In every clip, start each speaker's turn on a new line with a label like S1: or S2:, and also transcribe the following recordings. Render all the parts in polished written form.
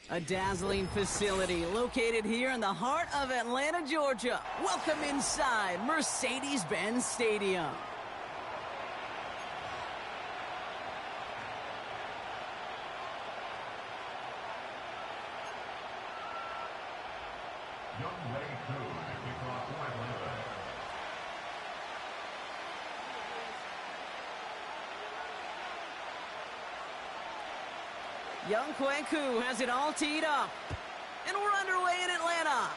S1: A dazzling facility located here in the heart of Atlanta, Georgia. Welcome inside Mercedes-Benz Stadium. Young Kweku has it all teed up. And we're underway in Atlanta.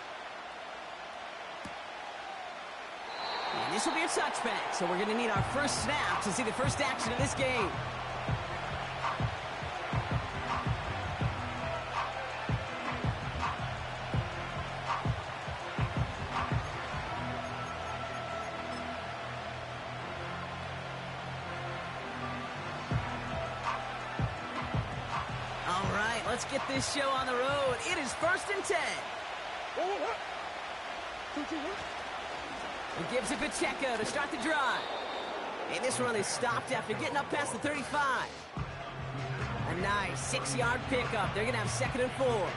S1: And this will be a touchback, so we're going to need our first snap to see the first action of this game. Let's get this show on the road. It is 1st and 10. It gives it Pacheco to start the drive. And this run is stopped after getting up past the 35. A nice 6-yard pickup. They're going to have 2nd and 4.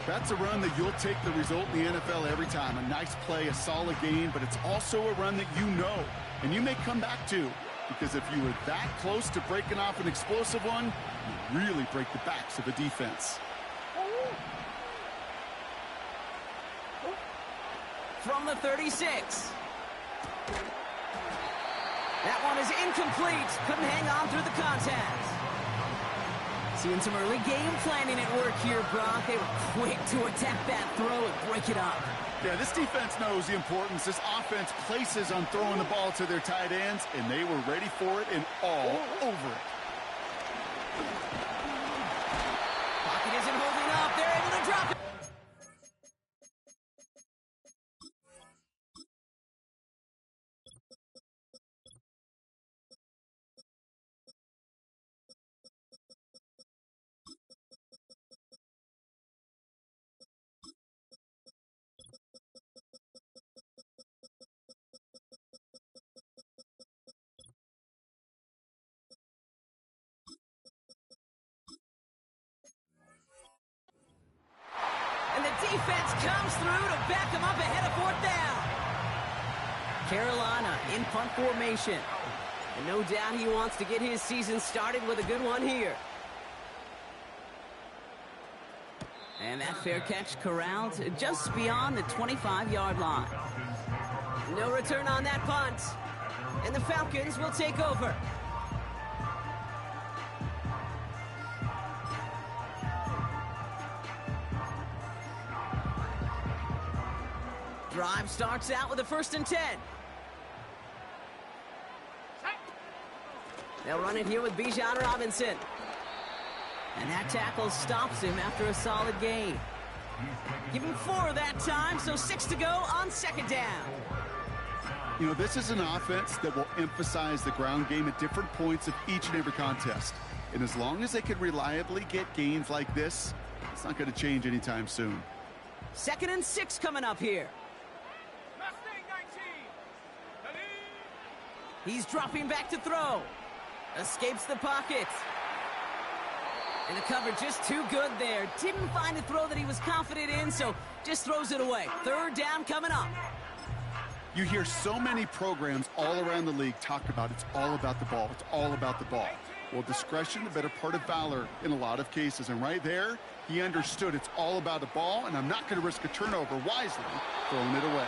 S2: That's a run that you'll take the result in the NFL every time. A nice play, a solid gain, but it's also a run that you know and you may come back to. Because if you were that close to breaking off an explosive one, you really break the backs of the defense.
S1: From the 36. That one is incomplete. Couldn't hang on through the contact. Seeing some early game planning at work here, Brock. They were quick to attack that throw and break it up.
S2: Yeah, this defense knows the importance this offense places on throwing the ball to their tight ends, and they were ready for it and all over it.
S1: Pocket isn't holding up. They're able to drop it. And the defense comes through to back him up ahead of 4th down. Carolina in punt formation. And no doubt he wants to get his season started with a good one here. And that fair catch corralled just beyond the 25-yard line. No return on that punt. And the Falcons will take over. Drive starts out with a 1st and 10. They'll run it here with Bijan Robinson. And that tackle stops him after a solid gain. Give him 4 that time, so 6 to go on 2nd down.
S2: You know, this is an offense that will emphasize the ground game at different points of each and every contest. And as long as they can reliably get gains like this, it's not going to change anytime soon.
S1: 2nd and 6 coming up here. He's dropping back to throw. Escapes the pocket. And the cover just too good there. Didn't find a throw that he was confident in, so just throws it away. 3rd down coming up.
S2: You hear so many programs all around the league talk about it's all about the ball. It's all about the ball. Well, discretion, the better part of valor in a lot of cases. And right there, he understood it's all about the ball, and I'm not going to risk a turnover wisely, throwing it away.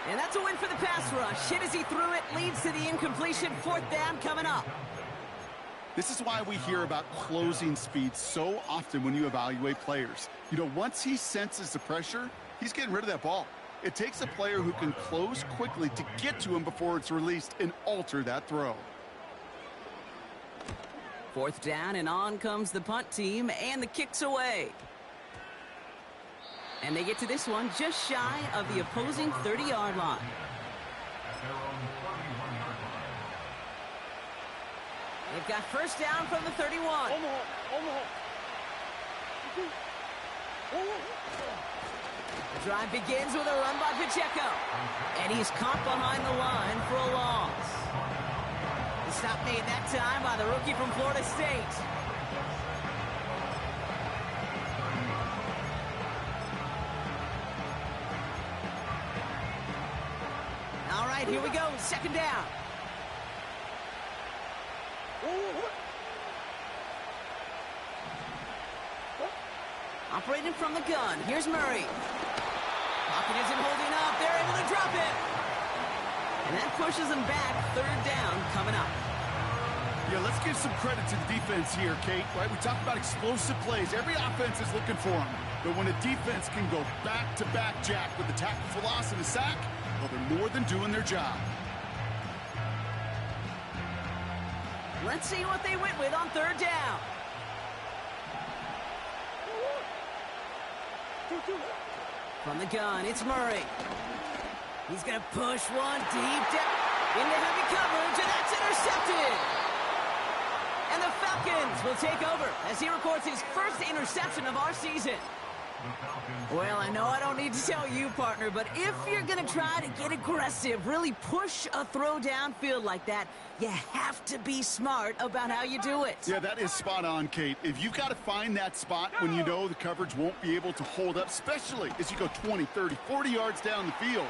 S1: And that's a win for the pass rush. Hit as he threw it, leads to the incompletion. 4th down coming up.
S2: This is why we hear about closing speed so often when you evaluate players. You know, once he senses the pressure, he's getting rid of that ball. It takes a player who can close quickly to get to him before it's released and alter that throw.
S1: 4th down, and on comes the punt team, and the kick's away. And they get to this one just shy of the opposing 30-yard line. They've got 1st down from the 31. The drive begins with a run by Pacheco. And he's caught behind the line for a loss. The stop made that time by the rookie from Florida State. right, here we go. Second down. Operating from the gun. Here's Murray. Pocket isn't holding up. They're able to drop it. And that pushes them back. Third down coming up.
S2: Yeah, let's give some credit to the defense here, Kate. Right? We talk about explosive plays. Every offense is looking for them. But when a defense can go back-to-back, Jack, with the tackle for loss and a sack, well, they're more than doing their job.
S1: Let's see what they went with on third down. From the gun, it's Murray. He's going to push one deep down into heavy coverage, and that's intercepted. And the Falcons will take over as he records his first interception of our season. Well, I know I don't need to tell you, partner, but if you're going to try to get aggressive, really push a throw downfield like that, you have to be smart about how you do it.
S2: Yeah, that is spot on, Kate. If you've got to find that spot when you know the coverage won't be able to hold up, especially as you go 20, 30, 40 yards down the field.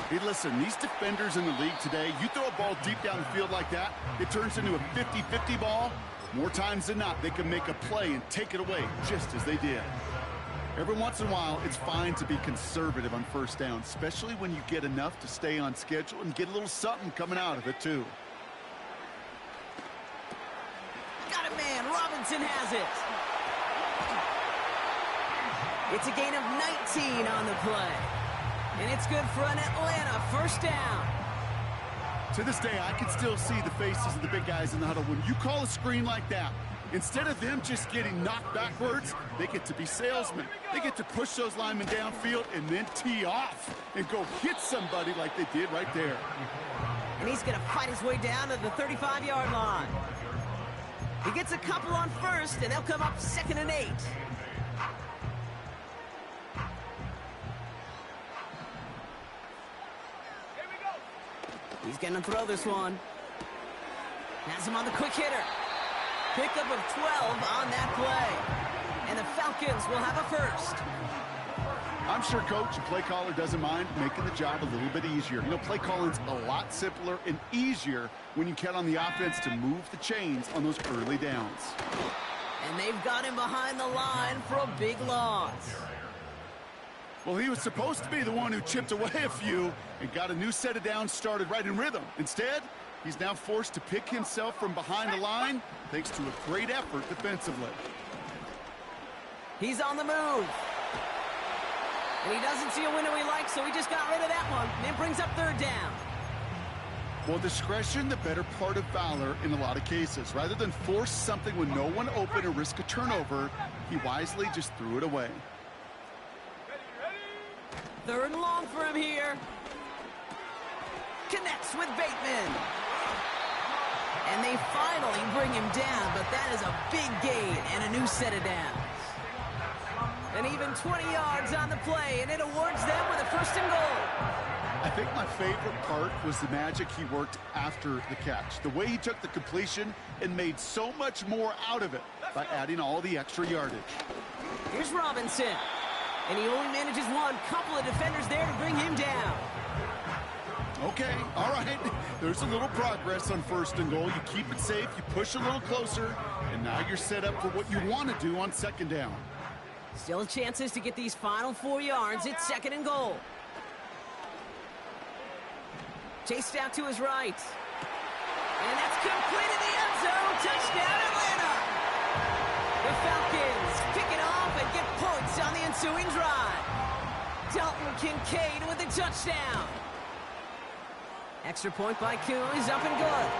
S2: Hey, listen, these defenders in the league today, you throw a ball deep down the field like that, it turns into a 50-50 ball. More times than not, they can make a play and take it away just as they did. Every once in a while, it's fine to be conservative on first down, especially when you get enough to stay on schedule and get a little something coming out of it, too.
S1: Got it, man. Robinson has it. It's a gain of 19 on the play. And it's good for an Atlanta first down.
S2: To this day, I can still see the faces of the big guys in the huddle. When you call a screen like that, instead of them just getting knocked backwards, they get to be salesmen. They get to push those linemen downfield and then tee off and go hit somebody like they did right there.
S1: And he's going to fight his way down to the 35-yard line. He gets a couple on first, and they'll come up 2nd and 8. He's going to throw this one. Has him on the quick hitter. Pickup of 12 on that play. And the Falcons will have a first.
S2: I'm sure coach and play caller doesn't mind making the job a little bit easier. You know, play calling's a lot simpler and easier when you count on the offense to move the chains on those early downs.
S1: And they've got him behind the line for a big loss.
S2: Well, he was supposed to be the one who chipped away a few and got a new set of downs started right in rhythm. Instead, he's now forced to pick himself from behind the line thanks to a great effort defensively.
S1: He's on the move. And he doesn't see a window he likes, so he just got rid of that one. And it brings up third down.
S2: Well, discretion, the better part of valor in a lot of cases. Rather than force something when no one open or risk a turnover, he wisely just threw it away.
S1: Third and long for him here. Connects with Bateman. And they finally bring him down, but that is a big gain and a new set of downs. And even 20 yards on the play, and it awards them with a first and goal.
S2: I think my favorite part was the magic he worked after the catch. The way he took the completion and made so much more out of it by adding all the extra yardage.
S1: Here's Robinson. And he only manages one. Couple of defenders there to bring him down.
S2: Okay, all right. There's a little progress on first and goal. You keep it safe, you push a little closer, and now you're set up for what you want to do on second down.
S1: Still chances to get these final 4 yards. It's 2nd and goal. Chased out to his right. And that's complete in the end zone. Touchdown, Atlanta. The Falcons pick it off and get points on the ensuing drive. Dalton Kincaid with a touchdown. Extra point by Koo is up and good.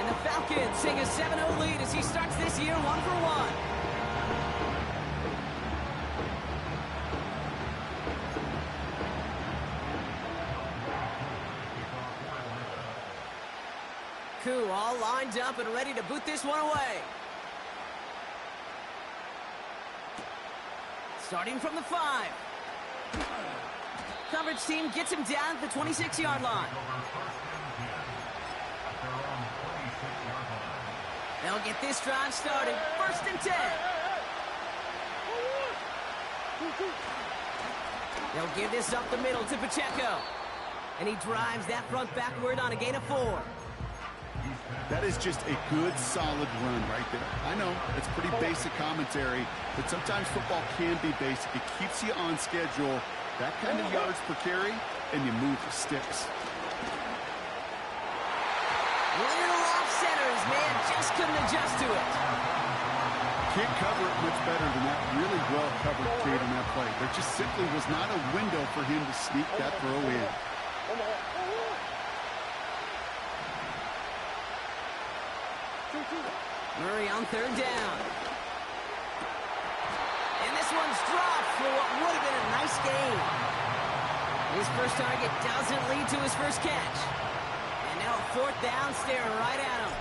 S1: And the Falcons take a 7-0 lead as he starts this year 1-for-1. Koo all lined up and ready to boot this one away. Starting from the 5. Coverage team gets him down at the 26-yard line. They'll get this drive started. 1st and 10. They'll give this up the middle to Pacheco. And he drives that front backward on a gain of 4.
S2: That is just a good, solid run right there. I know, it's pretty basic commentary, but sometimes football can be basic. It keeps you on schedule, that kind of yards per carry, and you move the sticks.
S1: Little off centers, man, just couldn't adjust to it.
S2: Can't cover it much better than that. Really well covered Cade in that play. There just simply was not a window for him to sneak that throw in.
S1: Murray on 3rd down. And this one's dropped for what would have been a nice gain. His first target doesn't lead to his first catch. And now 4th down, staring right at him.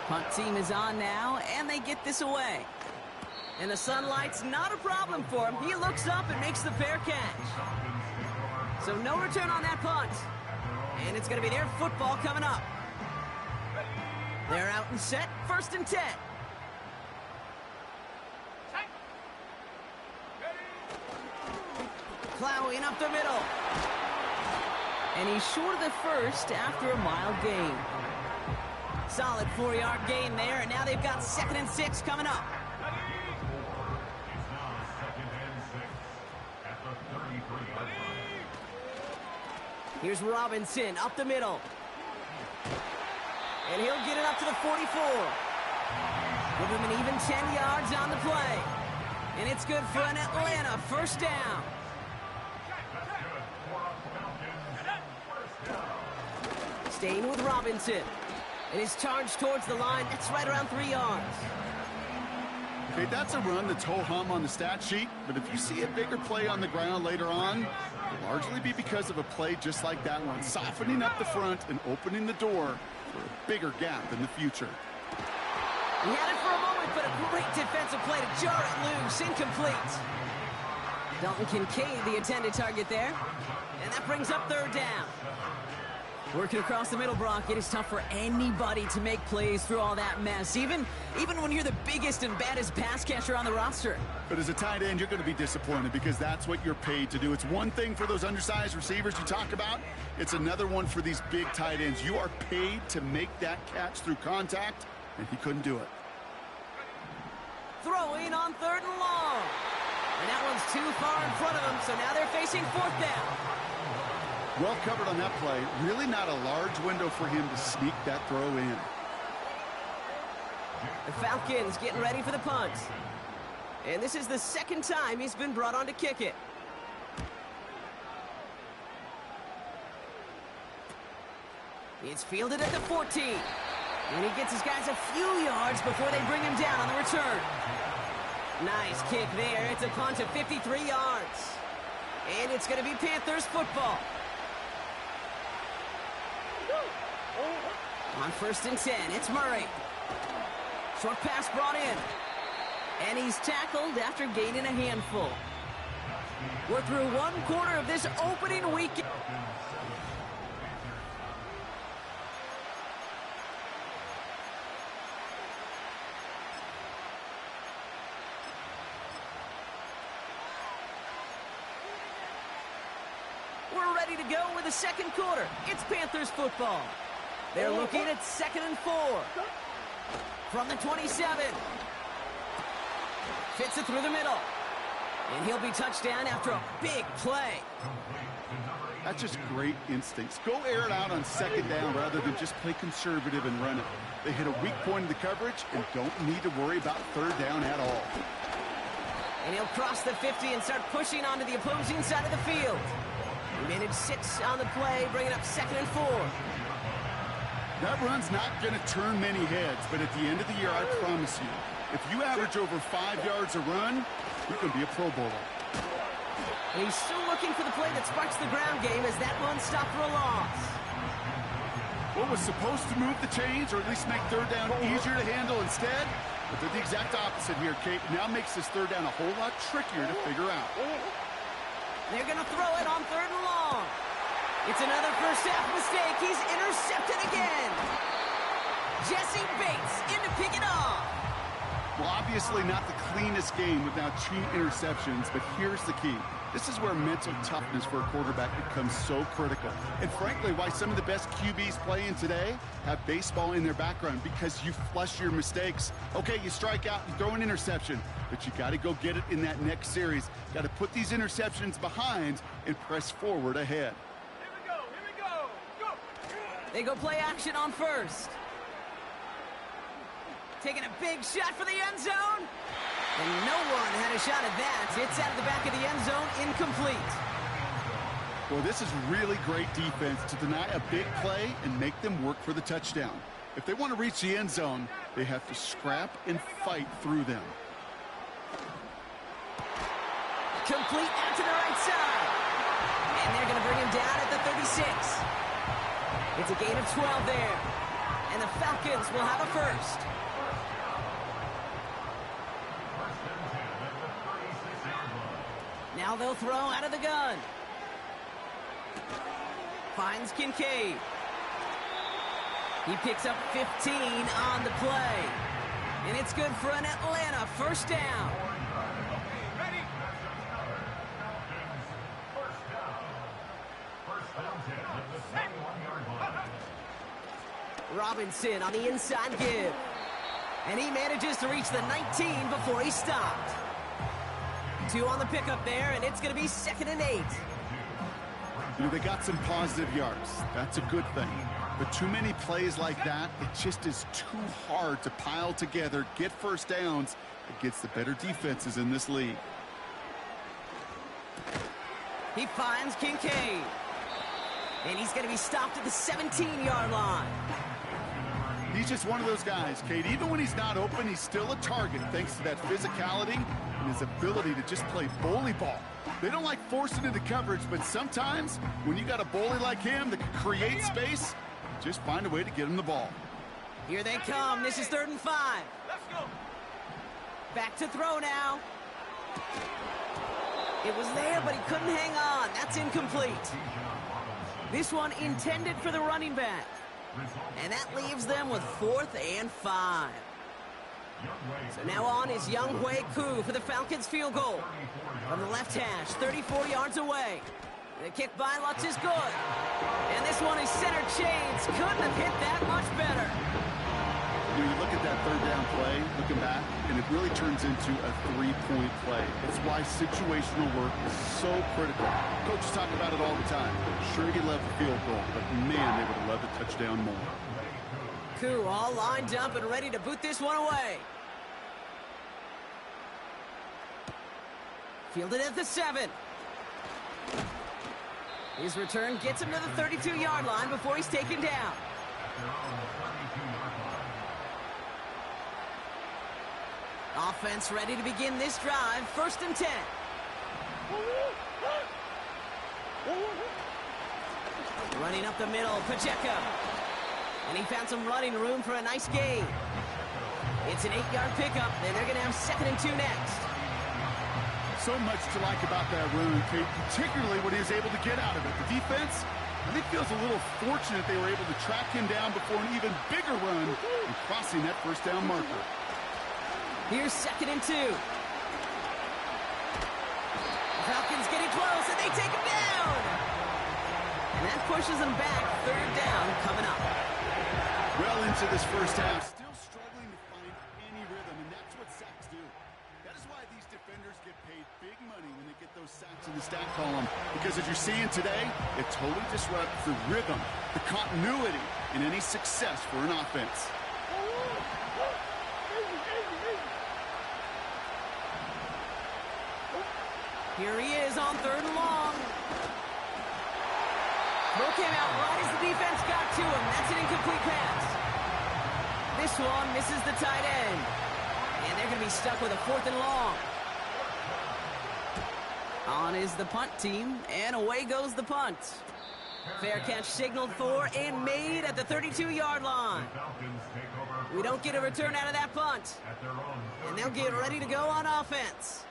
S1: Punt team is on now, and they get this away. And the sunlight's not a problem for him. He looks up and makes the fair catch. So no return on that punt. And it's going to be their football coming up. They're out and set, 1st and 10. Plowing up the middle. And he's short of the first after a mild gain. Solid 4-yard gain there, and now they've got 2nd and 6 coming up. Here's Robinson up the middle. And he'll get it up to the 44. Give him an even 10 yards on the play. And it's good for an Atlanta 1st down. Staying with Robinson. And he's charged towards the line. That's right around 3 yards.
S2: Okay, that's a run that's ho-hum on the stat sheet, but if you see a bigger play on the ground later on, it'll largely be because of a play just like that one, softening up the front and opening the door for a bigger gap in the future.
S1: He had it for a moment, but a great defensive play to jar it loose, incomplete. Dalton Kincaid, the intended target there, and that brings up 3rd down. Working across the middle, Brock, it is tough for anybody to make plays through all that mess, even when you're the biggest and baddest pass catcher on the roster.
S2: But as a tight end, you're going to be disappointed because that's what you're paid to do. It's one thing for those undersized receivers you talk about. It's another one for these big tight ends. You are paid to make that catch through contact, and he couldn't do it.
S1: Throwing on 3rd and long. And that one's too far in front of them, so now they're facing 4th down.
S2: Well covered on that play. Really not a large window for him to sneak that throw in.
S1: The Falcons getting ready for the punt. And this is the 2nd time he's been brought on to kick it. It's fielded at the 14. And he gets his guys a few yards before they bring him down on the return. Nice kick there. It's a punt of 53 yards. And it's going to be Panthers football. On 1st and 10, it's Murray. Short pass brought in. And he's tackled after gaining a handful. We're through 1 quarter of this opening weekend. We're ready to go with the 2nd quarter. It's Panthers football. They're looking at 2nd and 4. From the 27. Fits it through the middle. And he'll be touched down after a big play.
S2: That's just great instincts. Go air it out on 2nd down rather than just play conservative and run it. They hit a weak point in the coverage and don't need to worry about 3rd down at all.
S1: And he'll cross the 50 and start pushing onto the opposing side of the field. He managed 6 on the play, bringing up 2nd and 4.
S2: That run's not going to turn many heads, but at the end of the year, I promise you, if you average over 5 yards a run, you're going to be a Pro Bowler.
S1: And he's still looking for the play that sparks the ground game as that run stopped for a loss.
S2: What was supposed to move the chains, or at least make 3rd down easier to handle instead, but did the exact opposite here, Kate. Now makes this 3rd down a whole lot trickier to figure out.
S1: They're going to throw it on 3rd and long. It's another first half mistake. He's intercepted again. Jesse Bates in to pick it off.
S2: Well, obviously not the cleanest game without 2 interceptions, but here's the key. This is where mental toughness for a quarterback becomes so critical. And frankly, why some of the best QBs playing today have baseball in their background, because you flush your mistakes. Okay, you strike out, you throw an interception, but you got to go get it in that next series. Got to put these interceptions behind and press forward ahead.
S3: Here we go, go!
S1: They go play action on first. Taking a big shot for the end zone. And no one had a shot at that. It's out of the back of the end zone, incomplete.
S2: Well, this is really great defense to deny a big play and make them work for the touchdown. If they want to reach the end zone, they have to scrap and fight through them.
S1: Complete out to the right side. And they're going to bring him down at the 36. It's a gain of 12 there. And the Falcons will have a first. Now they'll throw out of the gun. Finds Kincaid. He picks up 15 on the play. And it's good for an Atlanta first down. Robinson on the inside give. And he manages to reach the 19 before he stopped. 2 on the pickup there, and it's going to be 2nd and 8.
S2: You know, they got some positive yards. That's a good thing. But too many plays like that, it just is too hard to pile together, get first downs against the better defenses in this league.
S1: He finds Kincaid. And he's going to be stopped at the 17-yard line.
S2: He's just one of those guys, Kate. Even when he's not open, he's still a target thanks to that physicality and his ability to just play bully ball. They don't like forcing into coverage, but sometimes when you got a bully like him that can create space, just find a way to get him the ball.
S1: Here they come. This is 3rd and 5.
S3: Let's go!
S1: Back to throw now. It was there, but he couldn't hang on. That's incomplete. This one intended for the running back. And that leaves them with 4th and 5. So now on is Younghoe Koo for the Falcons field goal. From the left hash, 34 yards away. The kick by Lutz is good. And this one is center chains. Couldn't have hit that much better.
S2: You look at that 3rd down play, looking back, and it really turns into a 3-point play. It's why situational work is so critical. Coaches talk about it all the time. Sure, you love the field goal, but man, they would have loved a touchdown more.
S1: Koo all lined up and ready to boot this one away. Fielded at the 7. His return gets him to the 32-yard line before he's taken down. Offense ready to begin this drive. 1st and 10. Running up the middle, Pacheco. And he found some running room for a nice gain. It's an 8-yard pickup, and they're going to have 2nd and 2 next.
S2: So much to like about that run, Kate, particularly what he was able to get out of it. The defense, I think, feels a little fortunate they were able to track him down before an even bigger run and crossing that 1st down marker.
S1: Here's 2nd and 2. Falcons getting close, and they take him down. And that pushes them back. 3rd down coming up.
S2: Well into this first half. Still struggling to find any rhythm, and that's what sacks do. That is why these defenders get paid big money when they get those sacks in the stat column. Because as you're seeing today, it totally disrupts the rhythm, the continuity, and any success for an offense.
S1: Here he is on 3rd and long. Throw came out right as the defense got to him. That's an incomplete pass. This one misses the tight end. And they're going to be stuck with a 4th and long. On is the punt team, and away goes the punt. Fair catch signaled for and made at the 32-yard line. We don't get a return out of that punt. And they'll get ready to go on offense.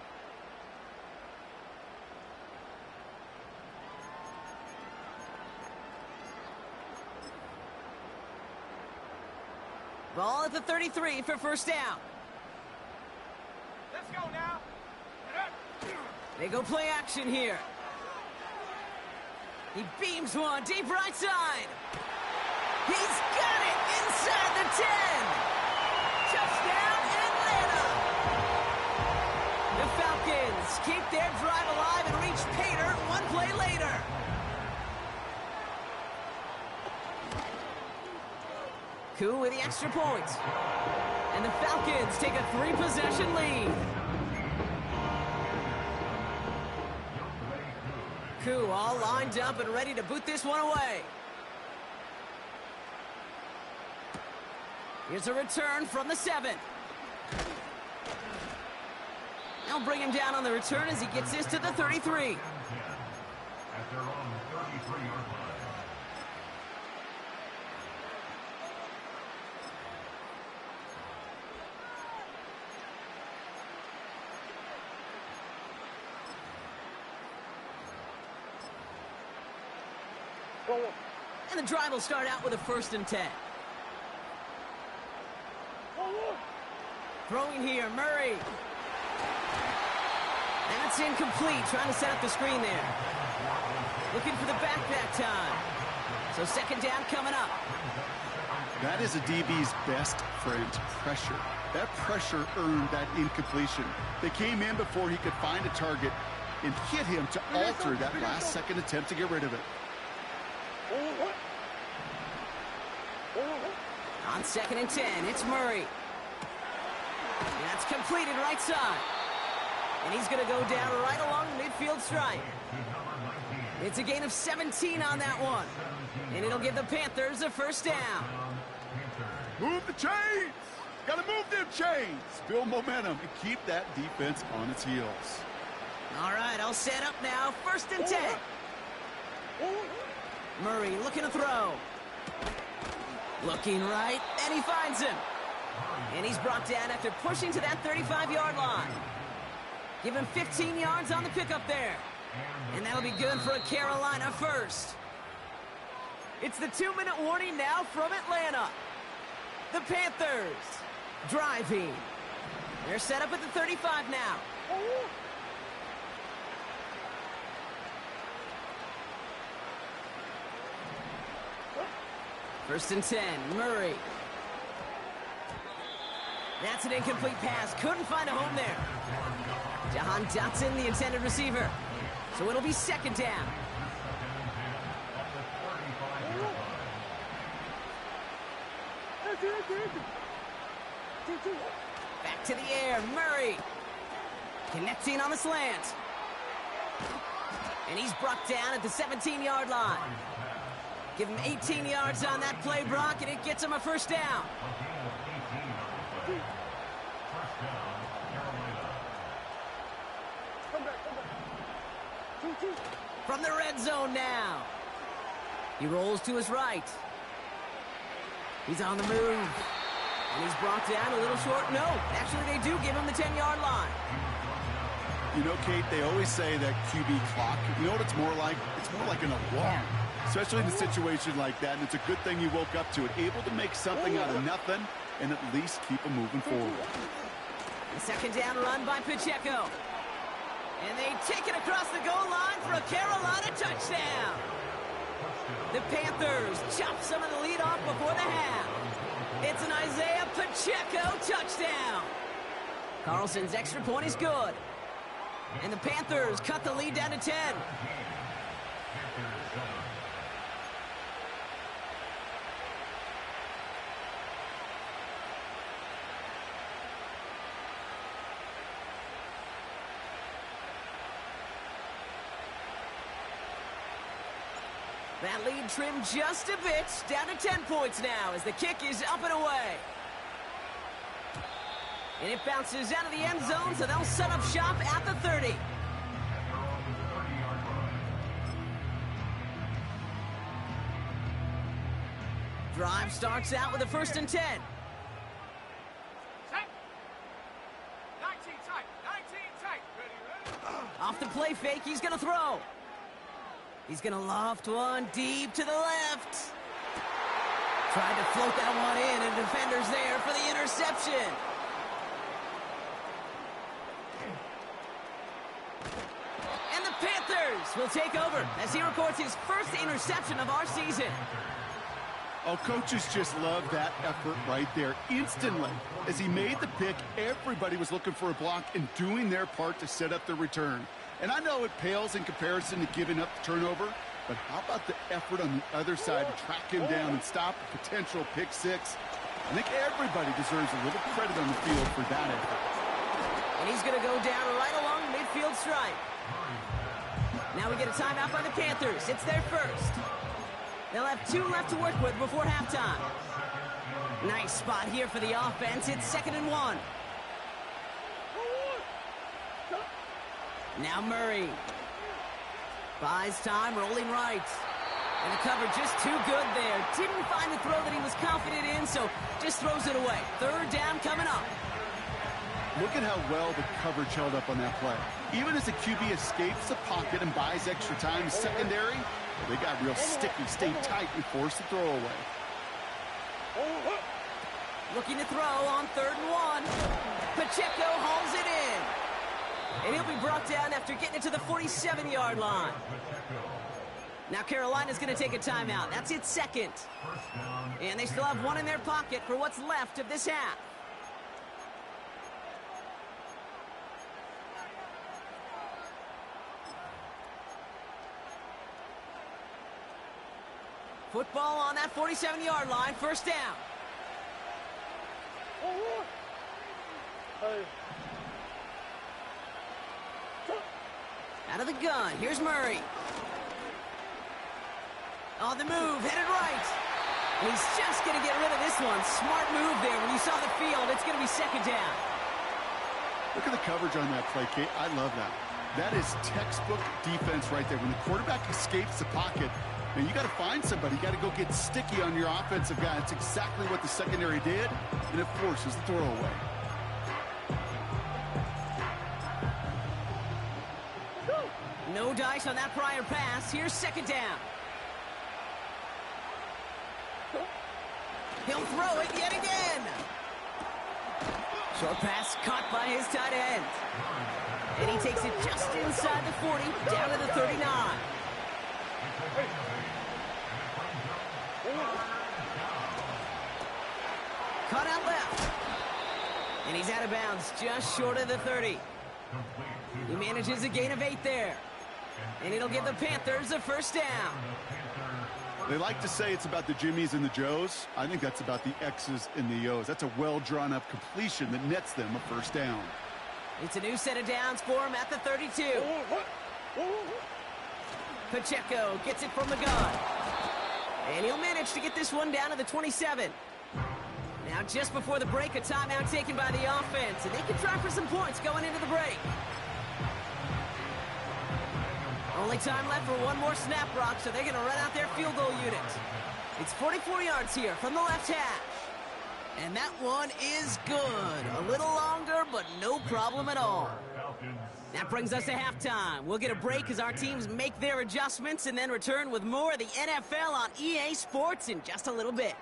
S1: Ball at the 33 for 1st down. They go play action here. He beams one deep right side. He's got it inside the 10. Touchdown, Atlanta. The Falcons keep their drive alive and reach pay dirt one play later. Koo with the extra point. And the Falcons take a 3-possession lead. Koo all lined up and ready to boot this one away. Here's a return from the 7. They'll bring him down on the return as he gets this to the 33. And the drive will start out with a 1st and 10. Throwing here, Murray. That's incomplete, trying to set up the screen there. Looking for the back time. So 2nd down coming up.
S2: That is a DB's best friend, pressure. That pressure earned that incompletion. They came in before he could find a target and hit him to alter that last-second attempt to get rid of it.
S1: On 2nd and 10, it's Murray. That's completed right side. And he's going to go down right along the midfield stripe. It's a gain of 17 on that one. And it'll give the Panthers a 1st down.
S2: Move the chains! Gotta move them chains! Build momentum and keep that defense on its heels.
S1: All right, I'll set up now. 1st and 10. Murray looking to throw. Looking right, and he finds him. And he's brought down after pushing to that 35-yard line. Give him 15 yards on the pickup there. And that'll be good for a Carolina 1st. It's the 2-minute warning now from Atlanta. The Panthers driving. They're set up at the 35 now. 1st and 10, Murray. That's an incomplete pass. Couldn't find a home there. Jahan Dotson, the intended receiver. So it'll be 2nd down. Back to the air, Murray. Connecting on the slant. And he's brought down at the 17-yard line. Give him 18 yards on that play, Brock, and it gets him a 1st down. From the red zone now. He rolls to his right. He's on the move. And he's brought down a little short. No, actually they do give him the 10-yard line.
S2: You know, Kate, they always say that QB clock, you know what it's more like? It's more like an alarm, especially in a situation like that, and it's a good thing you woke up to it. Able to make something out of nothing and at least keep them moving forward.
S1: The 2nd down run by Pacheco. And they take it across the goal line for a Carolina touchdown. The Panthers chop some of the lead off before the half. It's an Isaiah Pacheco touchdown. Carlson's extra point is good. And the Panthers cut the lead down to 10. That lead trimmed just a bit, down to 10 points now as the kick is up and away. And it bounces out of the end zone, so they'll set up shop at the 30. Drive starts out with a 1st and 10.
S3: Set. 19 tight. 19 tight. Ready.
S1: Off the play fake, he's going to throw. He's going to loft one deep to the left. Tried to float that one in, and defender's there for the interception. Davis will take over as he records his first interception of our season.
S2: Oh, coaches just love that effort right there. Instantly, as he made the pick, everybody was looking for a block and doing their part to set up the return. And I know it pales in comparison to giving up the turnover, but how about the effort on the other side to track him down and stop a potential pick six? I think everybody deserves a little credit on the field for that effort.
S1: And he's going to go down right along the midfield stripe. Now we get a timeout by the Panthers. It's their first. They'll have 2 left to work with before halftime. Nice spot here for the offense. It's 2nd and 1. Now Murray. Buys time, rolling right. And the cover just too good there. Didn't find the throw that he was confident in, so just throws it away. 3rd down coming up.
S2: Look at how well the coverage held up on that play. Even as the QB escapes the pocket and buys extra time secondary, they got real sticky, stayed tight, and forced the throw away.
S1: Looking to throw on 3rd and 1. Pacheco hauls it in. And he'll be brought down after getting it to the 47-yard line. Now Carolina's going to take a timeout. That's its 2nd. And they still have 1 in their pocket for what's left of this half. Football on that 47-yard line, 1st down. Out of the gun, here's Murray. On the move, headed right. And he's just going to get rid of this one. Smart move there. When you saw the field, it's going to be 2nd down.
S2: Look at the coverage on that play, Kate. I love that. That is textbook defense right there. When the quarterback escapes the pocket, and you got to find somebody. You got to go get sticky on your offensive guy. That's exactly what the secondary did, and it forces the throw away.
S1: No dice on that prior pass. Here's 2nd down. He'll throw it yet again. Short pass caught by his tight end. And he takes it just inside the 40, down to the 39. Cut out left. And he's out of bounds, just short of the 30. He manages a gain of 8 there. And it'll give the Panthers a 1st down.
S2: They like to say it's about the Jimmies and the Joes. I think that's about the X's and the O's. That's a well-drawn-up completion that nets them a 1st down.
S1: It's a new set of downs for him at the 32. Pacheco gets it from the gun. And he'll manage to get this one down to the 27. Now, just before the break, a timeout taken by the offense. And they can try for some points going into the break. Only time left for 1 more snap, Brock, so they're going to run out their field goal unit. It's 44 yards here from the left hash. And that one is good. A little longer, but no problem at all. That brings us to halftime. We'll get a break as our teams make their adjustments and then return with more of the NFL on EA Sports in just a little bit.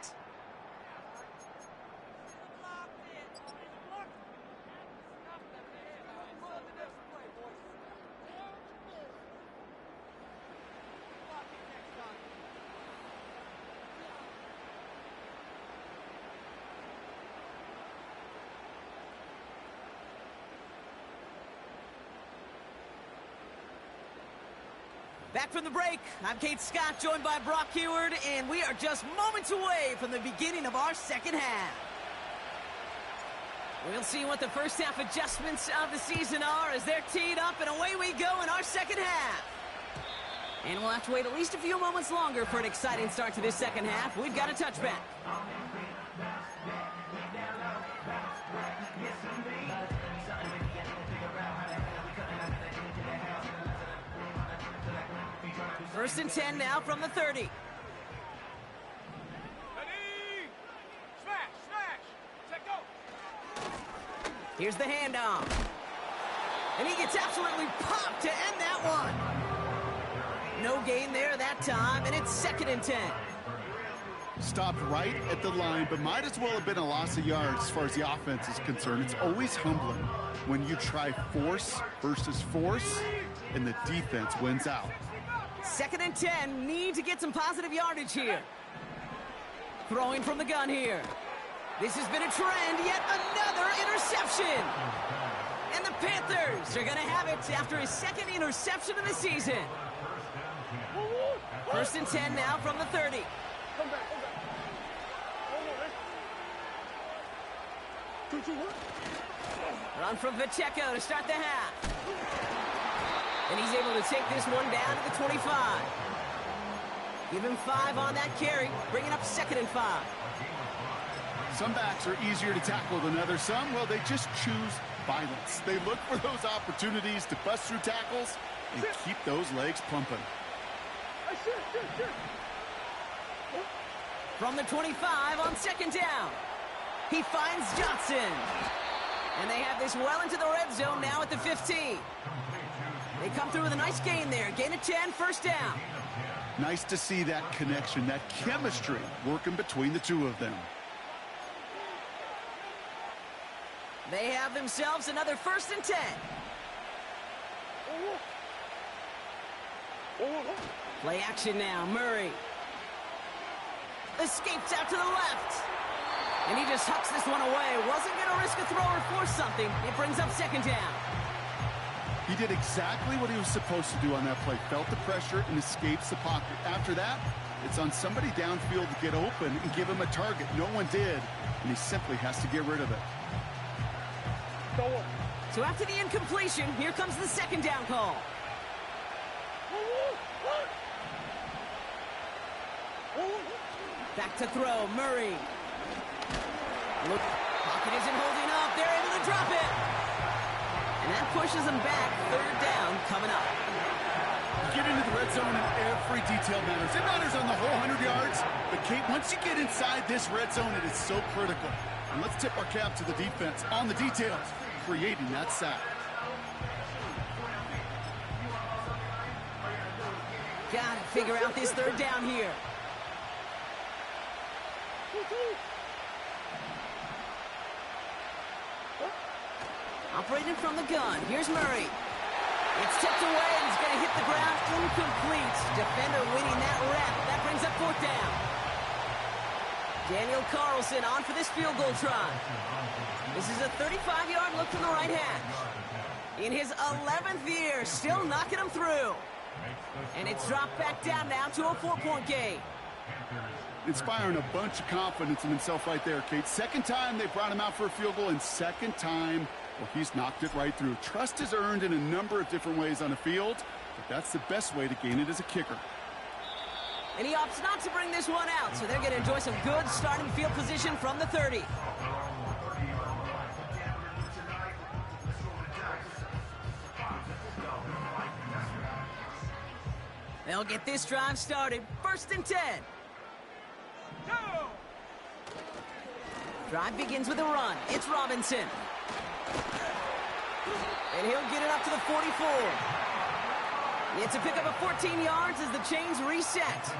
S1: Back from the break, I'm Kate Scott, joined by Brock Huard, and we are just moments away from the beginning of our 2nd half. We'll see what the first half adjustments of the season are as they're teed up, and away we go in our 2nd half. And we'll have to wait at least a few moments longer for an exciting start to this 2nd half. We've got a touchback. First and 10 now from the 30.
S3: Ready? Smash, smash. Take go.
S1: Here's the handoff. And he gets absolutely popped to end that one. No gain there that time, and it's 2nd and 10.
S2: Stopped right at the line, but might as well have been a loss of yards as far as the offense is concerned. It's always humbling when you try force versus force, and the defense wins out.
S1: 2nd and 10, need to get some positive yardage here. Throwing from the gun here. This has been a trend, yet another interception. And the Panthers are going to have it after his 2nd interception of the season. 1st and 10 now from the 30.
S3: Come back.
S1: Run from Pacheco to start the half. And he's able to take this one down to the 25. Give him 5 on that carry, bringing up 2nd and 5.
S2: Some backs are easier to tackle than others. Some, well, they just choose violence. They look for those opportunities to bust through tackles and keep those legs pumping.
S1: From the 25 on 2nd down. He finds Johnson. And they have this well into the red zone now at the 15. They come through with a nice gain there. Gain of 10, 1st down.
S2: Nice to see that connection, that chemistry working between the two of them.
S1: They have themselves another 1st and 10. Play action now, Murray. Escapes out to the left. And he just hucks this one away. Wasn't going to risk a throw or force something. It brings up 2nd down.
S2: He did exactly what he was supposed to do on that play. Felt the pressure and escapes the pocket. After that, it's on somebody downfield to get open and give him a target. No one did, and he simply has to get rid of it.
S1: So after the incompletion, here comes the 2nd down call. Back to throw, Murray. Look, pocket isn't holding up. They're able to drop it. And that pushes them back. 3rd down coming up.
S2: You get into the red zone and every detail matters. It matters on the whole 100 yards. But, Kate, once you get inside this red zone, it is so critical. And let's tip our cap to the defense on the details, creating that sack.
S1: Gotta figure out this 3rd down here. Operating from the gun. Here's Murray. It's tipped away and he's going to hit the ground incomplete. Defender winning that rep. That brings up 4th down. Daniel Carlson on for this field goal try. This is a 35-yard look from the right hash. In his 11th year, still knocking him through. And it's dropped back down now to a 4-point game.
S2: Inspiring a bunch of confidence in himself right there, Kate. 2nd time they brought him out for a field goal, and 2nd time, well, he's knocked it right through. Trust is earned in a number of different ways on the field, but that's the best way to gain it as a kicker.
S1: And he opts not to bring this one out, so they're going to enjoy some good starting field position from the 30. They'll get this drive started. 1st and 10. Drive begins with a run. It's Robinson. And he'll get it up to the 44. It's a pickup of 14 yards as the chains reset.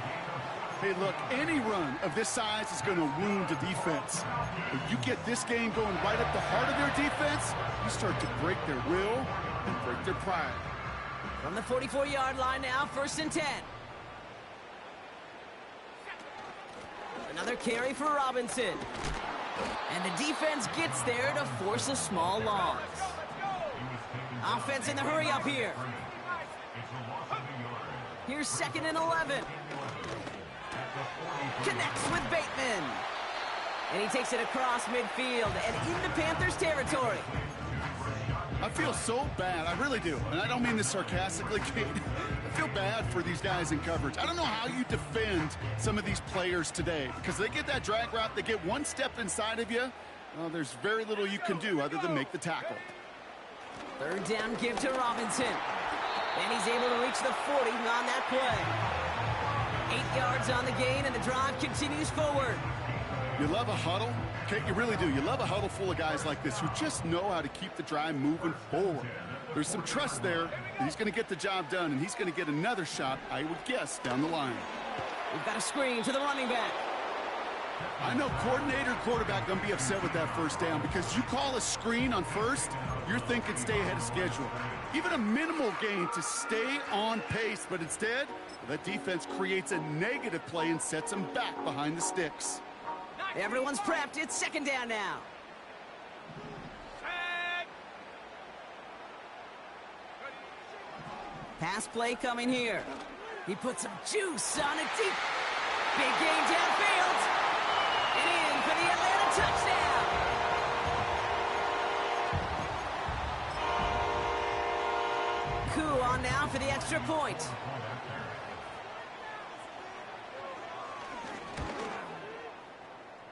S2: Hey, look, any run of this size is going to wound the defense. If you get this game going right at the heart of their defense, you start to break their will and break their pride.
S1: From the 44-yard line now, 1st and 10. Another carry for Robinson. And the defense gets there to force a small loss. Offense in the hurry up here. Here's 2nd and 11. Connects with Bateman. And he takes it across midfield and into Panthers territory.
S2: I feel so bad. I really do. And I don't mean this sarcastically, Kate. I feel bad for these guys in coverage. I don't know how you defend some of these players today because they get that drag route, they get one step inside of you. Well, there's very little you can do other than make the tackle.
S1: 3rd down give to Robinson. And he's able to reach the 40 on that play. 8 yards on the gain, and the drive continues forward.
S2: You love a huddle? Kate, you really do. You love a huddle full of guys like this who just know how to keep the drive moving forward. There's some trust there that he's going to get the job done, and he's going to get another shot, I would guess, down the line.
S1: We've got a screen to the running back.
S2: I know coordinator and quarterback going to be upset with that first down because you call a screen on first, you're thinking stay ahead of schedule. Even a minimal gain to stay on pace, but instead, that defense creates a negative play and sets them back behind the sticks.
S1: Everyone's prepped. It's second down now. Pass play coming here. He puts some juice on it deep. Big gain downfield. And in for the Atlanta touchdown. Koo on now for the extra point.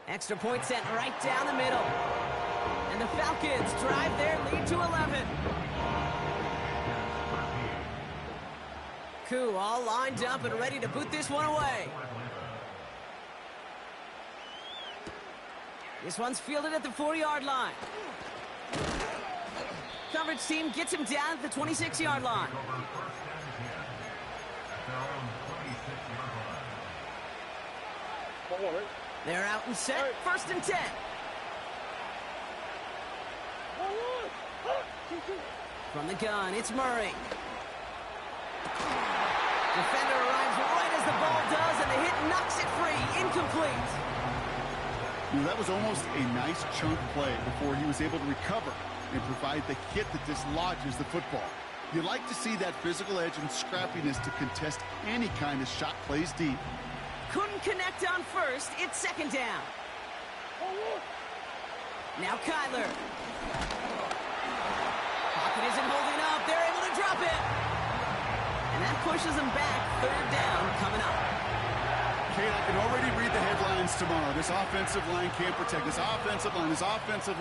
S1: Extra point sent right down the middle. And the Falcons drive their lead to 11. Koo all lined up and ready to boot this one away. This one's fielded at the 4-yard line. Coverage team gets him down at the 26-yard line. They're out and set. First and 10. From the gun, it's Murray. Defender arrives right as the ball does, and the hit knocks it free. Incomplete.
S2: That was almost a nice chunk play before he was able to recover and provide the hit that dislodges the football. You like to see that physical edge and scrappiness to contest any kind of shot plays deep.
S1: Couldn't connect on first. It's second down. Now Kyler. Pocket isn't holding up. They're able to drop it. And that pushes them back. Third down coming up.
S2: Kate, I can already read the headlines tomorrow. This offensive line can't protect. This offensive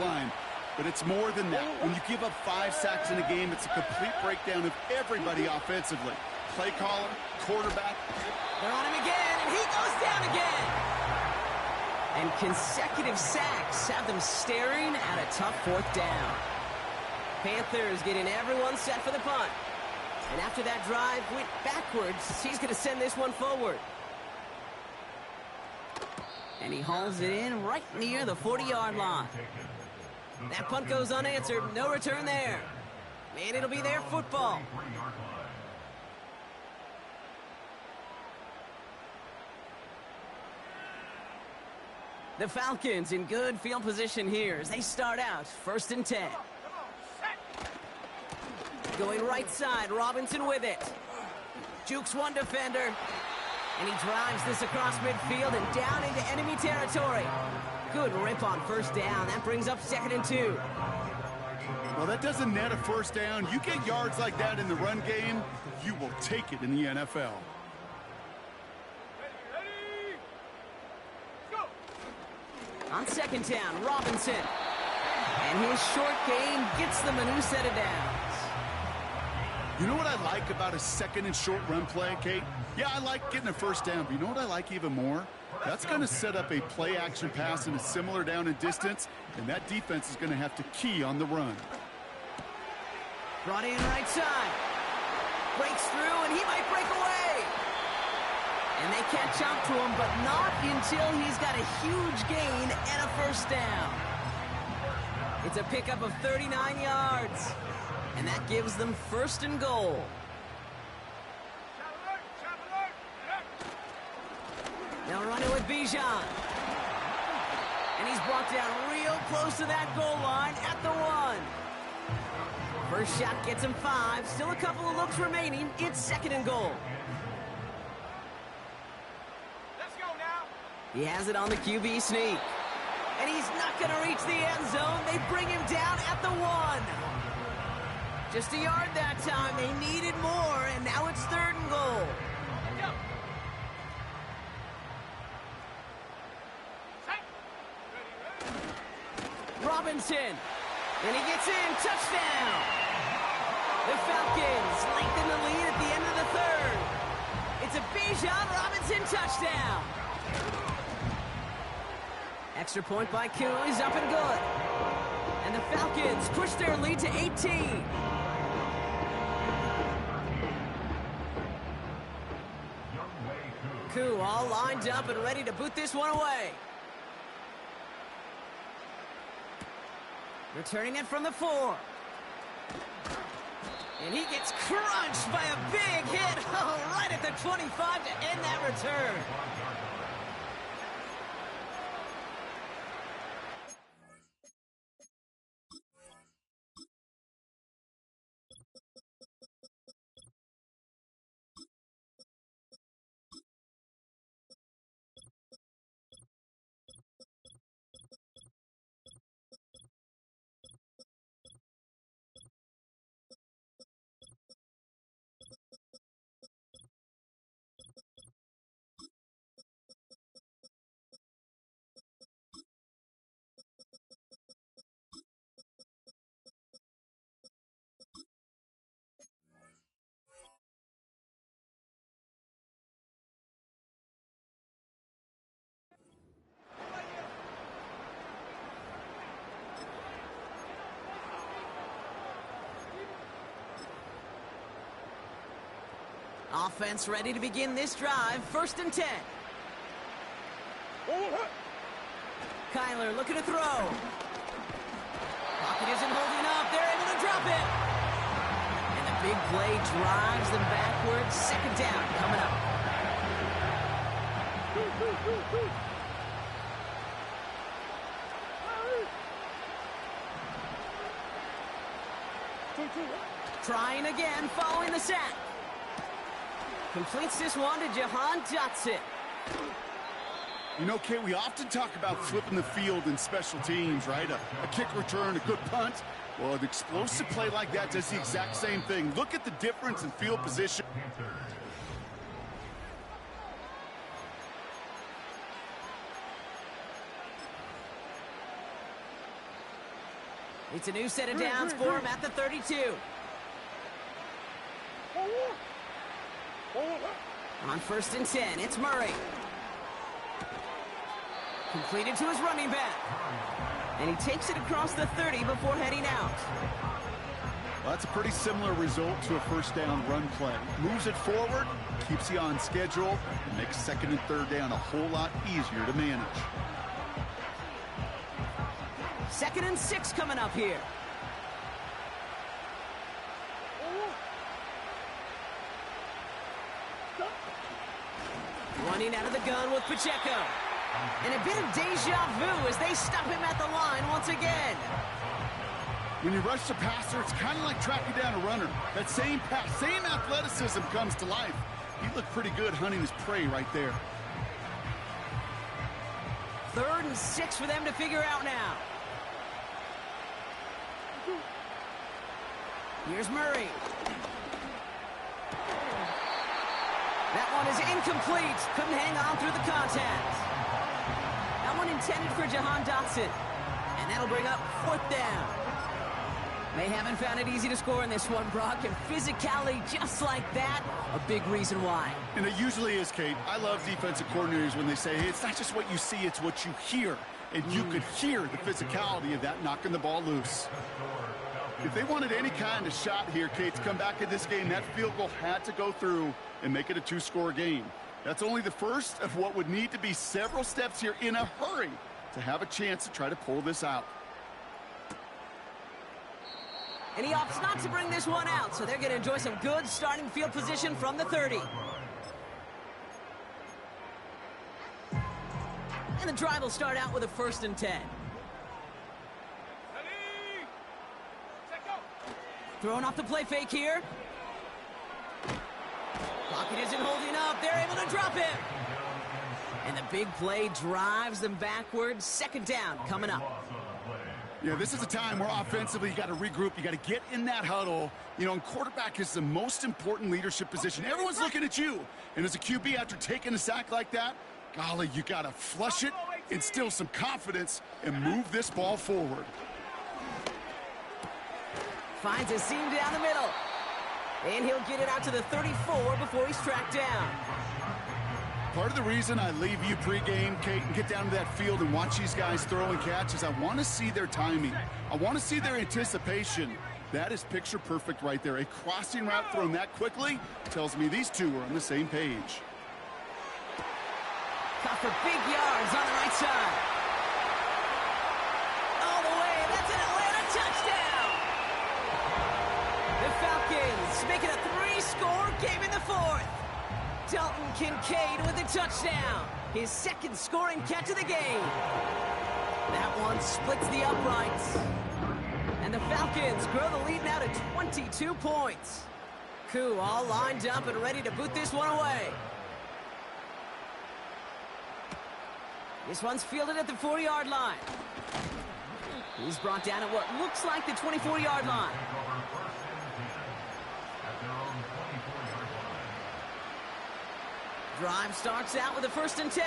S2: line. But it's more than that. When you give up 5 sacks in a game, it's a complete breakdown of everybody offensively. Play caller, quarterback.
S1: They're on him again, and he goes down again. And consecutive sacks have them staring at a tough fourth down. Panthers getting everyone set for the punt. And after that drive went backwards, he's going to send this one forward. And he hauls it in right near the 40-yard line. That punt goes unanswered. No return there. And it'll be their football. The Falcons in good field position here as they start out first and 10. Going right side, Robinson with it. Jukes one defender. And he drives this across midfield and down into enemy territory. Good rip on first down. That brings up second and 2.
S2: Well, that doesn't net a first down. You get yards like that in the run game, you will take it in the NFL.
S1: On second down, Robinson. And his short gain gets them a new set of downs.
S2: You know what I like about a second and short run play, Kate? Yeah, I like getting a first down, but you know what I like even more? That's going to set up a play-action pass in a similar down and distance, and that defense is going to have to key on the run.
S1: Brought in right side. Breaks through, and he might break away. And they catch up to him, but not until he's got a huge gain and a first down. It's a pickup of 39 yards. And that gives them first and goal. They'll run it with Bijan. And he's brought down real close to that goal line at the 1. First shot gets him 5. Still a couple of looks remaining. It's second and goal.
S3: Let's go now.
S1: He has it on the QB sneak. And he's not going to reach the end zone. They bring him down at the 1. Just a yard that time. They needed more, and now it's third and goal.
S3: Go.
S1: Robinson. And he gets in. Touchdown. The Falcons lengthen the lead at the end of the third. It's a Bijan Robinson touchdown. Extra point by Koo is up and good. And the Falcons push their lead to 18. Koo all lined up and ready to boot this one away. Returning it from the 4. And he gets crunched by a big hit. Oh, right at the 25 to end that return. Offense ready to begin this drive. 1st and 10. Kyler looking to throw. Pocket isn't holding up. They're able to drop it. And the big play drives them backwards. 2nd down coming up. Trying again following the sack. Completes this one to Jahan Dotson.
S2: You know, Kate, we often talk about flipping the field in special teams, right? A kick return, a good punt. Well, an explosive play like that does the exact same thing. Look at the difference in field position.
S1: It's a new set of downs for him at the 32. On 1st and 10, it's Murray. Completed to his running back. And he takes it across the 30 before heading out.
S2: Well, that's a pretty similar result to a 1st down run play. Moves it forward, keeps you on schedule, and makes 2nd and 3rd down a whole lot easier to manage.
S1: 2nd and 6 coming up here. Running out of the gun with Pacheco. And a bit of deja vu as they stop him at the line once again.
S2: When you rush the passer, it's kind of like tracking down a runner. That same pass, same athleticism comes to life. He looked pretty good hunting his prey right there.
S1: 3rd and 6 for them to figure out now. Here's Murray. That one is incomplete. Couldn't hang on through the contact. That one intended for Jahan Dotson. And that'll bring up 4th down. They haven't found it easy to score in this one, Brock. And physicality just like that, a big reason why.
S2: And it usually is, Kate. I love defensive coordinators when they say, hey, it's not just what you see, it's what you hear. And you could hear the physicality of that knocking the ball loose. If they wanted any kind of shot here, Kate, to come back in this game, that field goal had to go through and make it a 2-score game. That's only the first of what would need to be several steps here in a hurry to have a chance to try to pull this out.
S1: And he opts not to bring this one out, so they're going to enjoy some good starting field position from the 30. And the drive will start out with a 1st and 10. Throwing off the play fake here. Pocket isn't holding up. They're able to drop it. And the big play drives them backwards. 2nd down coming up.
S2: Yeah, this is a time where offensively you got to regroup. You got to get in that huddle. You know, and quarterback is the most important leadership position. Everyone's looking at you. And as a QB, after taking a sack like that, golly, you got to flush it, instill some confidence, and move this ball forward.
S1: Finds a seam down the middle. And he'll get it out to the 34 before he's tracked down.
S2: Part of the reason I leave you pregame, Kate, and get down to that field and watch these guys throw and catch is I want to see their timing. I want to see their anticipation. That is picture perfect right there. A crossing route thrown that quickly tells me these two are on the same page.
S1: Caught for big yards on the right side. All the way, that's an Atlanta The Falcons make it a 3-score game in the fourth. Dalton Kincaid with a touchdown. His second scoring catch of the game. That one splits the uprights. And the Falcons grow the lead now to 22 points. Koo all lined up and ready to boot this one away. This one's fielded at the 4-yard line. He's brought down at what looks like the 24-yard line. Drive starts out with a 1st and 10.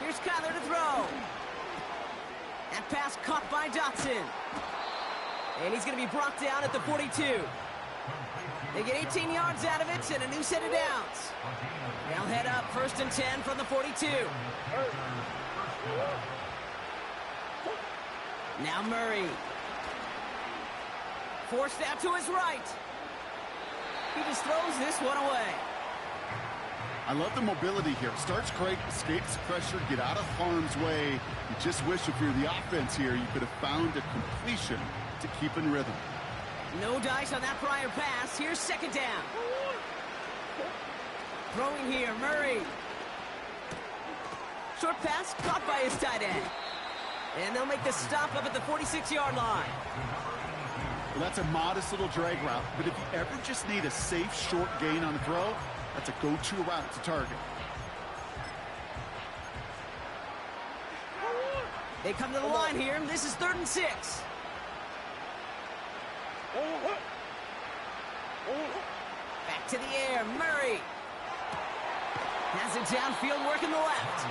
S1: Here's Kyler to throw. That pass caught by Dotson. And he's going to be brought down at the 42. They get 18 yards out of it and a new set of downs. They'll head up 1st and 10 from the 42. Now Murray. Forced out to his right. He just throws this one away.
S2: I love the mobility here. Starts great, escapes pressure, get out of harm's way. You just wish if you're the offense here, you could have found a completion to keep in rhythm.
S1: No dice on that prior pass. Here's 2nd down. Throwing here, Murray. Short pass caught by his tight end. And they'll make the stop up at the 46-yard line.
S2: Well, that's a modest little drag route, but if you ever just need a safe, short gain on a throw, that's a go-to route to target.
S1: They come to the line here. This is 3rd and 6. Back to the air, Murray. Has it downfield, working the left.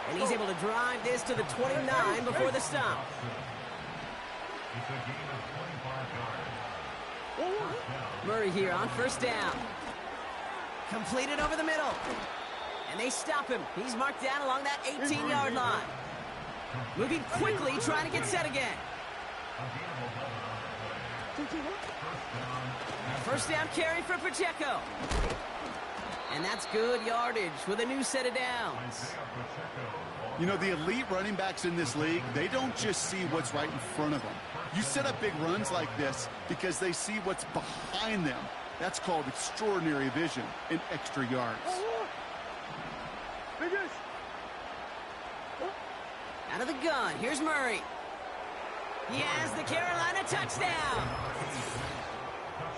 S1: And he's able to drive this to the 29 before the stop. Murray here on 1st down. Completed over the middle. And they stop him. He's marked down along that 18-yard line. Moving quickly, trying to get set again. 1st down carry for Pacheco. And that's good yardage with a new set of downs.
S2: You know, the elite running backs in this league, they don't just see what's right in front of them. You set up big runs like this because they see what's behind them. That's called extraordinary vision and extra yards.
S1: Out of the gun, here's Murray. He has the Carolina touchdown.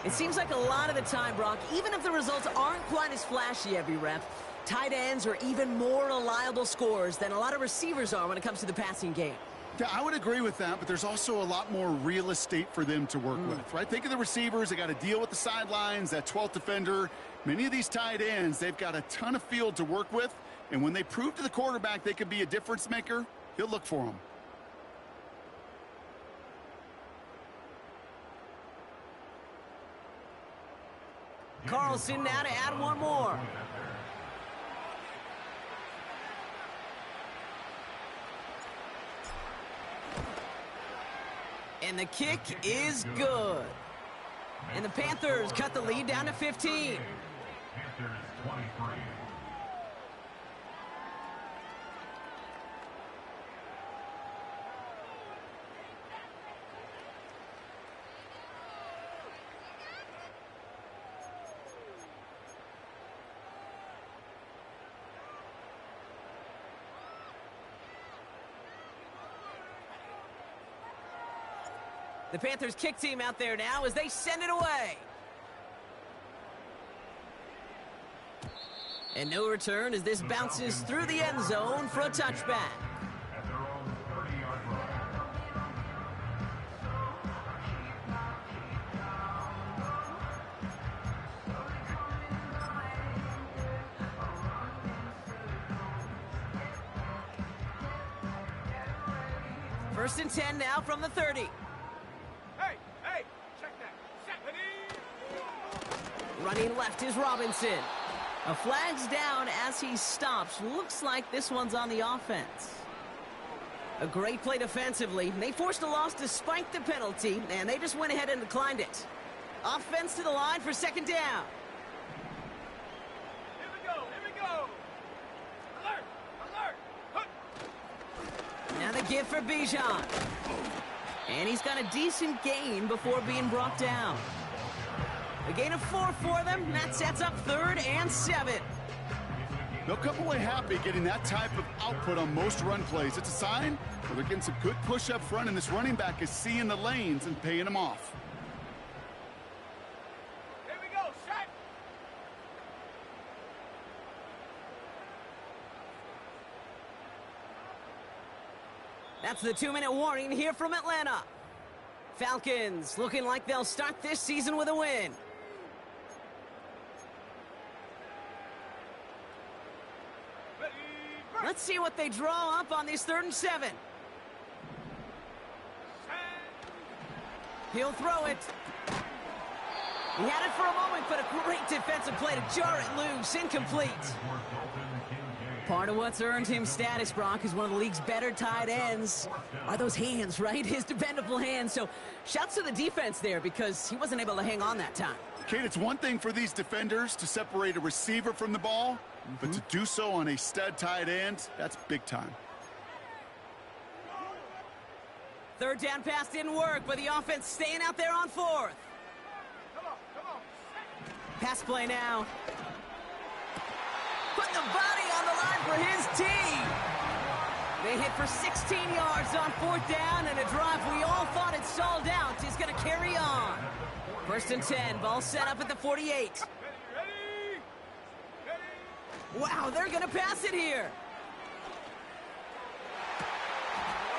S1: It seems like a lot of the time, Brock, even if the results aren't quite as flashy every rep, tight ends are even more reliable scorers than a lot of receivers are when it comes to the passing game.
S2: Yeah, I would agree with that, but there's also a lot more real estate for them to work with, right? Think of the receivers. They got to deal with the sidelines, that 12th defender. Many of these tight ends, they've got a ton of field to work with, and when they prove to the quarterback they could be a difference maker, he'll look for them.
S1: Carlson now to add one more. And the kick is good. And the Panthers cut the lead down to 15.
S4: Panthers 23.
S1: The Panthers kick team out there now as they send it away. And no return as this bounces through the end zone for a touchback.
S4: At their own 30-yard line.
S1: First and 10 now from the 30.
S3: Hey, check that.
S1: Running left is Robinson. A flag's down as he stops. Looks like this one's on the offense. A great play defensively. They forced a loss despite the penalty, and they just went ahead and declined it. Offense to the line for 2nd down.
S3: Here we go. Alert.
S1: Now the give for Bijan. And he's got a decent gain before being brought down. A gain of 4 for them. That sets up 3rd and 7.
S2: They'll come away happy getting that type of output on most run plays. It's a sign where they're getting some good push up front, and this running back is seeing the lanes and paying them off.
S3: Here we go, set.
S1: That's the 2-minute warning here from Atlanta. Falcons looking like they'll start this season with a win.
S3: Ready, break.
S1: Let's see what they draw up on this 3rd and 7.
S3: Set.
S1: He'll throw it. He had it for a moment, but a great defensive play to jar it loose. Incomplete. Part of what's earned him status, Brock, is one of the league's better tight ends. Are those hands, right? His dependable hands. So shouts to the defense there because he wasn't able to hang on that time.
S2: Kate, it's one thing for these defenders to separate a receiver from the ball, but to do so on a stud tight end, that's big time.
S1: 3rd down pass didn't work, but the offense staying out there on 4th.
S3: Come on, come on. Set.
S1: Pass play now. Putting the body on the line for his team. They hit for 16 yards on 4th down, and a drive we all thought had stalled out is going to carry on. 1st and 10, ball set up at the 48.
S3: Ready, ready.
S1: Wow, they're going to pass it here.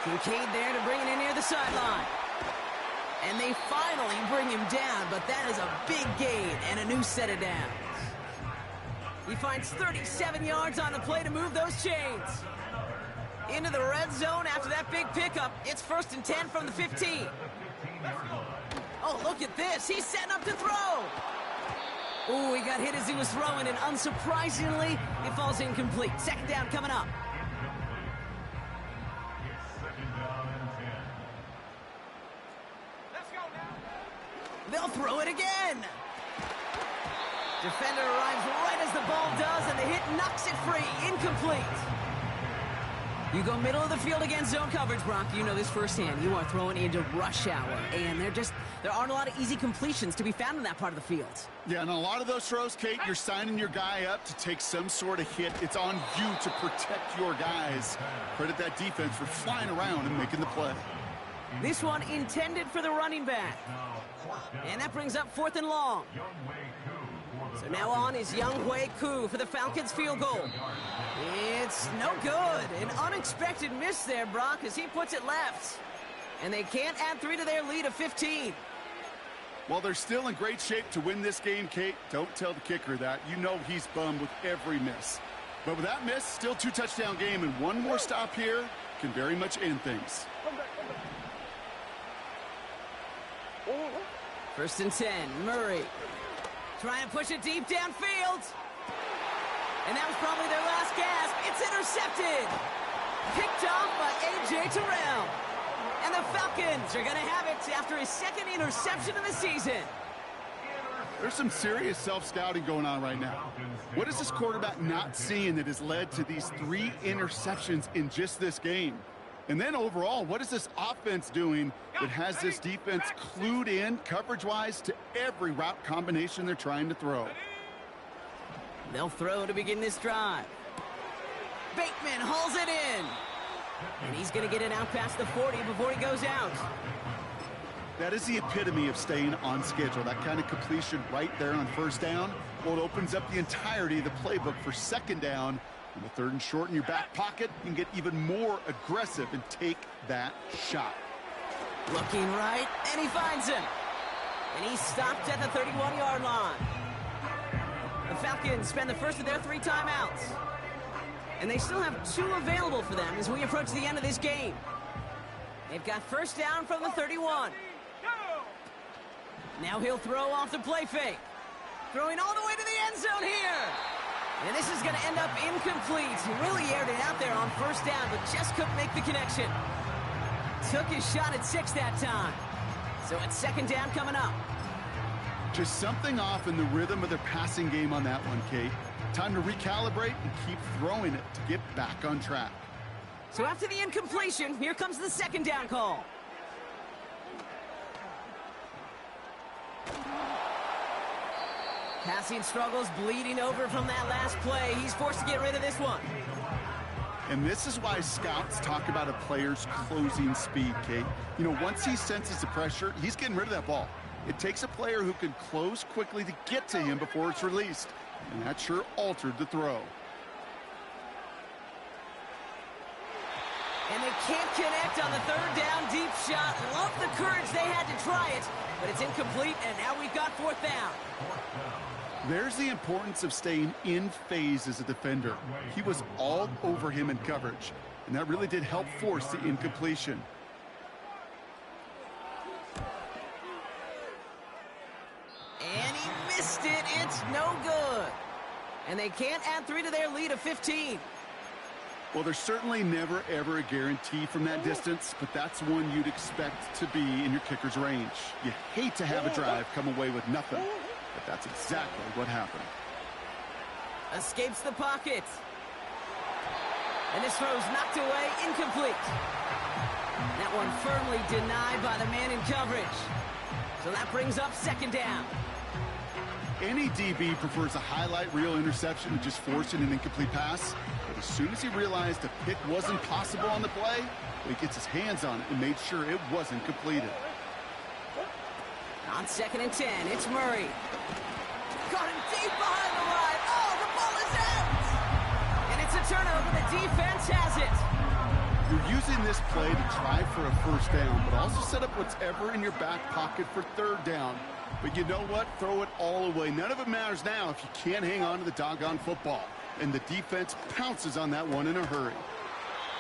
S1: Kincaid there to bring it in near the sideline. And they finally bring him down, but that is a big gain and a new set of downs. He finds 37 yards on the play to move those chains. Into the red zone after that big pickup. It's 1st and 10 from the 15. Oh, look at this. He's setting up to throw. Oh, he got hit as he was throwing, and unsurprisingly, it falls incomplete. 2nd down coming up.
S3: Let's go now.
S1: They'll throw it again. Defender arrives right as the ball does, and the hit knocks it free. Incomplete. You go middle of the field against zone coverage, Brock. You know this firsthand. You are throwing into rush hour, and there aren't a lot of easy completions to be found in that part of the field.
S2: Yeah, and a lot of those throws, Kate, you're signing your guy up to take some sort of hit. It's on you to protect your guys. Credit that defense for flying around and making the play.
S1: This one intended for the running back. And that brings up 4th and long. So now on is Younghoe Koo for the Falcons field goal. It's no good. An unexpected miss there, Brock, as he puts it left. And they can't add 3 to their lead of 15.
S2: While they're still in great shape to win this game, Kate, don't tell the kicker that. You know he's bummed with every miss. But with that miss, still 2-touchdown game, and one more stop here can very much end things.
S1: 1st and 10, Murray. Trying to push it deep downfield. And that was probably their last gasp. It's intercepted. Picked off by A.J. Terrell. And the Falcons are going to have it after his 2nd interception of the season.
S2: There's some serious self-scouting going on right now. What is this quarterback not seeing that has led to these 3 interceptions in just this game? And then overall, what is this offense doing that has this defense clued in coverage-wise to every route combination they're trying to throw?
S1: They'll throw to begin this drive. Bateman hauls it in. And he's going to get it out past the 40 before he goes out.
S2: That is the epitome of staying on schedule. That kind of completion right there on 1st down. Well, it opens up the entirety of the playbook for 2nd down. And the 3rd and short in your back pocket, you can get even more aggressive and take that shot.
S1: Looking right, and he finds him. And he's stopped at the 31-yard line. The Falcons spend the first of their 3 timeouts. And they still have 2 available for them as we approach the end of this game. They've got 1st down from the 31. Now he'll throw off the play fake. Throwing all the way to the end zone here. And this is going to end up incomplete. He really aired it out there on 1st down, but just couldn't make the connection. Took his shot at 6 that time. So it's 2nd down coming up.
S2: Just something off in the rhythm of their passing game on that one, Kate. Time to recalibrate and keep throwing it to get back on track.
S1: So after the incompletion, here comes the 2nd down call. Passing struggles bleeding over from that last play. He's forced to get rid of this one.
S2: And this is why scouts talk about a player's closing speed, Kate. You know, once he senses the pressure, he's getting rid of that ball. It takes a player who can close quickly to get to him before it's released. And that sure altered the throw.
S1: And they can't connect on the third down deep shot. Love the courage they had to try it, but it's incomplete, and now we've got fourth down.
S2: There's the importance of staying in phase as a defender. He was all over him in coverage, and that really did help force the incompletion.
S1: And he missed it. It's no good. And they can't add 3 to their lead of 15.
S2: Well, there's certainly never, ever a guarantee from that distance, but that's one you'd expect to be in your kicker's range. You hate to have a drive come away with nothing, but that's exactly what happened.
S1: Escapes the pocket. And this throw's knocked away, incomplete. That one firmly denied by the man in coverage. So that brings up second down.
S2: Any DB prefers a highlight reel interception to just forcing an incomplete pass. But as soon as he realized a pick wasn't possible on the play, he gets his hands on it and made sure it wasn't completed.
S1: On 2nd and 10, it's Murray. Got him deep behind the line. Oh, the ball is out! And it's a turnover. The defense has it.
S2: You're using this play to try for a first down, but also set up whatever in your back pocket for third down. But you know what? Throw it all away. None of it matters now if you can't hang on to the doggone football. And the defense pounces on that one in a hurry.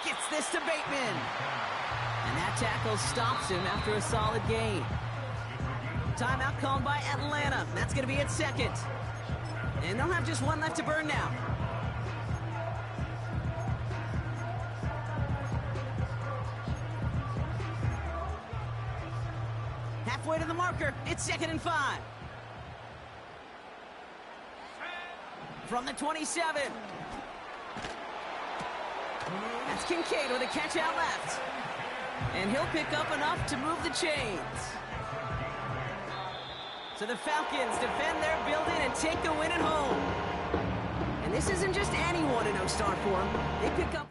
S1: Gets this to Bateman. And that tackle stops him after a solid gain. Timeout called by Atlanta. That's going to be at second. And they'll have just one left to burn now. Halfway to the marker. It's 2nd and 5. From the 27. That's Kincaid with a catch out left. And he'll pick up enough to move the chains. So the Falcons defend their building and take the win at home. And this isn't just anyone in O-Star form. They pick up